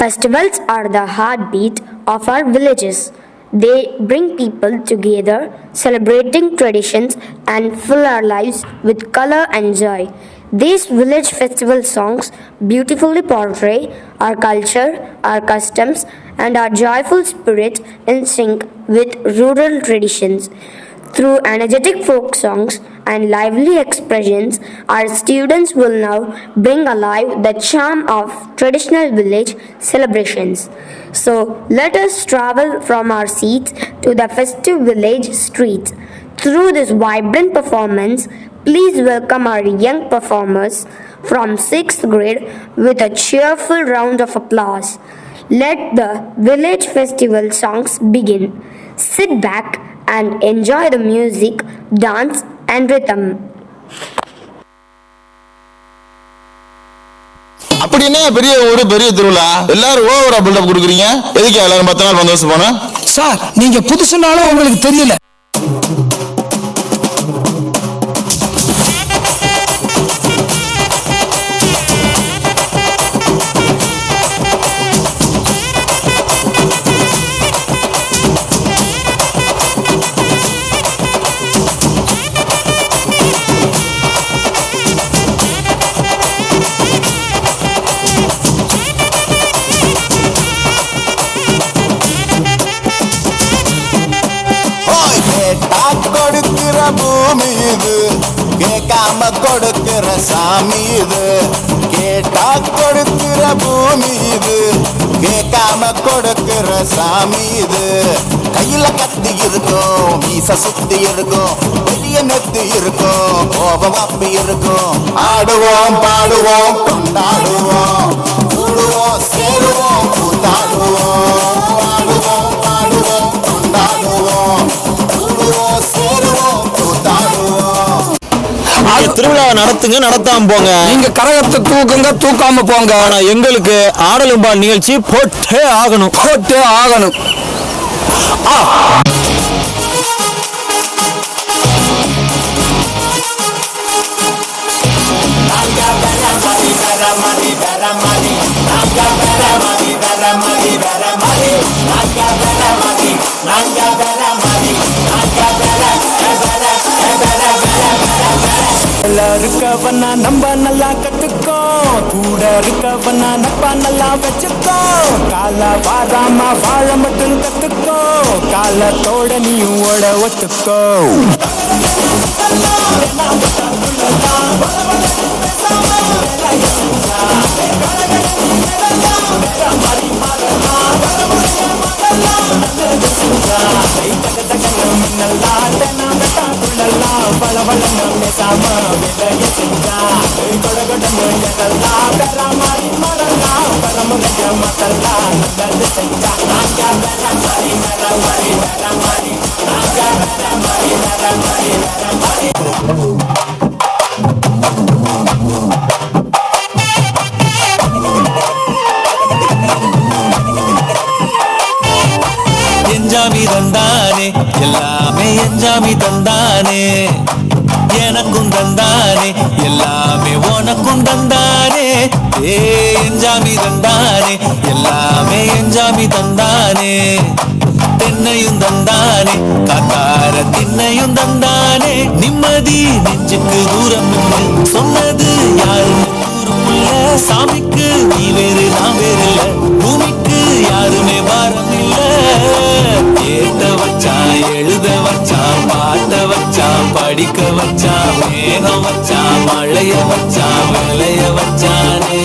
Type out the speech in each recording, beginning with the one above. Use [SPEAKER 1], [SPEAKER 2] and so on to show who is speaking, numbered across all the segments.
[SPEAKER 1] Festivals are the heartbeat of our villages. They bring people together, celebrating traditions, and fill our lives with color and joy. These village festival songs beautifully portray our culture, our customs, and our joyful spirit in sync with rural traditions. Through energetic folk songs and lively expressions, our students will now bring alive the charm of traditional village celebrations. So let us travel from our seats to the festive village streets. Through this vibrant performance, please welcome our young performers from 6th grade with a cheerful round of applause. Let the village festival songs begin. Sit back and enjoy the music, dance, and rhythm.
[SPEAKER 2] அப்படினே பெரிய ஊரு பெரிய திருவிழா எல்லாரும் ஓவரா build up கொடுக்குறீங்க. எதுக்கு எல்லாரும் 10 நாள் வந்து போனா?
[SPEAKER 3] சார் நீங்க புதுசுனால உங்களுக்கு தெரியல.
[SPEAKER 4] கொடுக்கிற பூமி இது, கேட்காம கொடுக்கிற சாமி இது. கேட்டா கொடுக்கிற பூமி இது, கேட்காம கொடுக்கிற சாமி இது. கையில கத்தி இருக்கும், மீச சுத்தி இருக்கும், பெரிய நெத்தி இருக்கும், கோபம் அப்பி இருக்கும். ஆடுவோம் பாடுவோம் கொண்டாடுவோம், கூடுவோம் சேருவோம் கூத்தாடுவோம். ஆடுவோம் பாடுவோம் கொண்டாடுவோம்,
[SPEAKER 2] திருவிழாவை நடத்துங்க, நடத்தாம போங்க.
[SPEAKER 3] நீங்க கரகத்தை தூக்குங்க, தூக்காம போங்க.
[SPEAKER 2] ஆனா எங்களுக்கு ஆடலும்பா நிகழ்ச்சி போட்டே ஆகணும்,
[SPEAKER 3] போட்டே ஆகணும்.
[SPEAKER 5] இருக்கவனா நம்ம நல்லா கத்துக்கோ, கூட இருக்கவனா நப்பா நல்லா வச்சுக்கோ. கால வாராம வாழ மட்டும் கத்துக்கோ, காலத்தோட நீயும் ஓட ஒத்துக்கோ.
[SPEAKER 6] எஞ்சாமி தந்தானே, எல்லாமே எஞ்சாமி தந்தானே. எனக்கும் தந்தானே, எல்லாமே உனக்கும் தந்தானே. எஞ்சாமி தந்தானே, எல்லாமே எஞ்சாமி தந்தானே. தென்னையும் தந்தானே, காத்தார திண்ணையும் தந்தானே. நிம்மதி நெஞ்சுக்கு தூரம் சொன்னது யாரும் ஊருக்குள்ள. சாமிக்கு நீ வேறு நான் வேறு இல்ல, பூமிக்கு யாருமே பாரம் இல்ல. ஏத்த வச்சான், எழுத வச்சான், பாட்ட வச்சான், படிக்க வச்சான், மேகம் வச்சான், மழைய வச்சான், விளைய வச்சானே.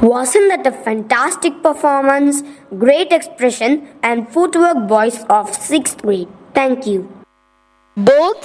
[SPEAKER 1] Wasn't that a fantastic performance? Great expression and footwork, boys of 6th grade. Thank you.
[SPEAKER 7] Both